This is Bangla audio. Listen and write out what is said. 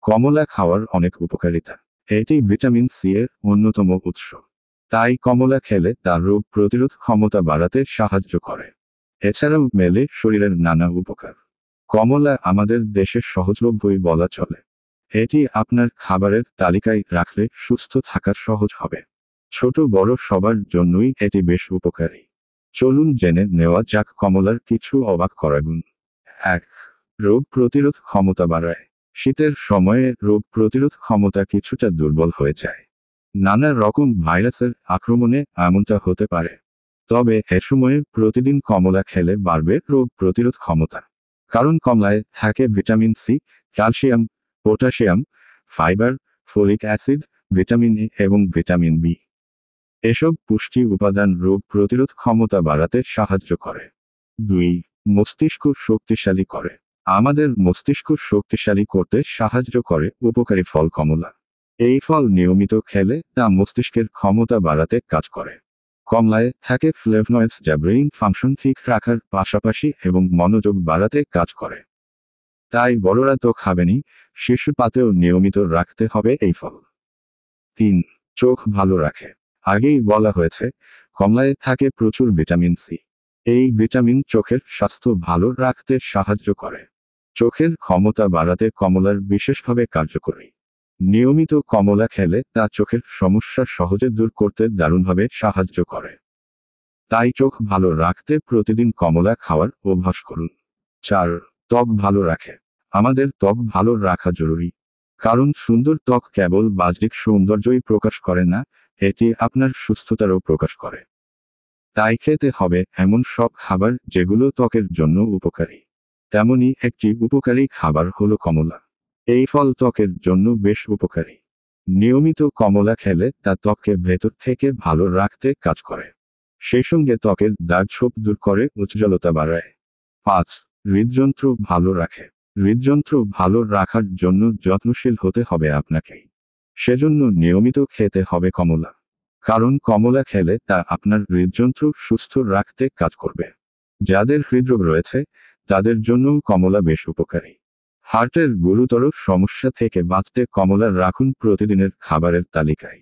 কমলা খাওয়ার অনেক উপকারিতা। এটি ভিটামিন সি এর অন্যতম উৎস। তাই কমলা খেলে তা রোগ প্রতিরোধ ক্ষমতা বাড়াতে সাহায্য করে। এছাড়াও মেলে শরীরের নানা উপকার। কমলা আমাদের দেশের সহজলভ্যই বলা চলে। এটি আপনার খাবারের তালিকায় রাখলে সুস্থ থাকা সহজ হবে। ছোট বড় সবার জন্যই এটি বেশ উপকারী। চলুন জেনে নেওয়া যাক কমলার কিছু অবাক করা গুণ। ১. রোগ প্রতিরোধ ক্ষমতা বাড়ায়। শীতের সময়ে রোগ প্রতিরোধ ক্ষমতা কিছুটা দুর্বল হয়ে যায়। নানা রকম ভাইরাসের আক্রমণে এমনটা হতে পারে। তবে এ সময়ে প্রতিদিন কমলা খেলে বাড়বে রোগ প্রতিরোধ ক্ষমতা। কারণ কমলায় থাকে vitamin C, calcium, potassium, fibre, folic acid, vitamin A এবং ভিটামিন বি। এসব পুষ্টি উপাদান রোগ প্রতিরোধ ক্ষমতা বাড়াতে সাহায্য করে। ২. মস্তিষ্ক শক্তিশালী করে। আমাদের মস্তিষ্ক শক্তিশালী করতে সাহায্য করে উপকারী ফল কমলা। এই ফল নিয়মিত খেলে তা মস্তিষ্কের ক্ষমতা বাড়াতে কাজ করে। কমলায় থাকে ফ্লেভনয়েডস যা ব্রেইন ফাংশন ঠিক রাখার পাশাপাশি এবং মনোযোগ বাড়াতে কাজ করে। তাই বড়রা তো খাবেনই, শিশু পাতেও নিয়মিত রাখতে হবে এই ফল। ৩. চোখ ভালো রাখে। আগেই বলা হয়েছে, কমলায় থাকে প্রচুর ভিটামিন সি। এই ভিটামিন চোখের স্বাস্থ্য ভালো রাখতে সাহায্য করে। চোখের ক্ষমতা বাড়াতে কমলার বিশেষভাবে কার্যকরী। নিয়মিত কমলা খেলে তা চোখের সমস্যা সহজে দূর করতে দারুণভাবে সাহায্য করে। তাই চোখ ভালো রাখতে প্রতিদিন কমলা খাওয়ার অভ্যাস করুন। ৪. ত্বক ভালো রাখে। আমাদের ত্বক ভালো রাখা জরুরি। কারণ সুন্দর ত্বক কেবল বাহ্যিক সৌন্দর্যই প্রকাশ করে না, এটি আপনার সুস্থতারও প্রকাশ করে। তাই খেতে হবে এমন সব খাবার যেগুলো ত্বকের জন্য উপকারী। তেমনি একটি উপকারী খাবার হলো কমলা। এই ফল ত্বকের জন্য বেশ উপকারী। নিয়মিত কমলা খেলে তা ত্বককে ভেতর থেকে ভালো রাখতে কাজ করে। সেই সঙ্গে ত্বকের দাগ ছোপ দূর করে উজ্জ্বলতা বাড়ায়। ৫. হৃদযন্ত্র ভালো রাখে। হৃদযন্ত্র ভালো রাখার জন্য যত্নশীল হতে হবে আপনাকেই। সেজন্য নিয়মিত খেতে হবে কমলা। কারণ কমলা খেলে তা আপনার হৃদযন্ত্র সুস্থ রাখতে কাজ করবে। যাদের হৃদরোগ রয়েছে তাদের জন্যও কমলা বেশ উপকারী। হার্টের গুরুতর সমস্যা থেকে বাঁচতে কমলা রাখুন প্রতিদিনের খাবারের তালিকায়।